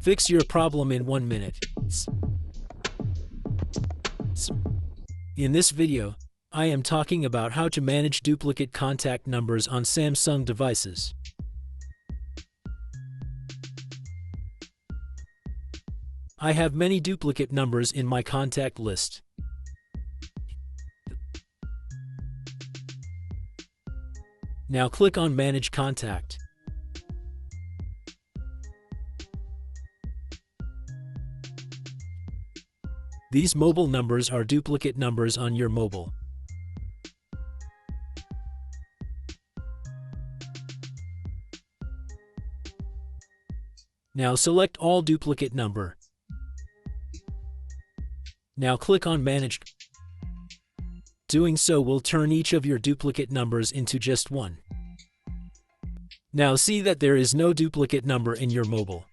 Fix your problem in 1 minute. In this video, I am talking about how to manage duplicate contact numbers on Samsung devices. I have many duplicate numbers in my contact list. Now click on Manage Contact. These mobile numbers are duplicate numbers on your mobile. Now select all duplicate number. Now click on Manage. Doing so will turn each of your duplicate numbers into just one. Now see that there is no duplicate number in your mobile.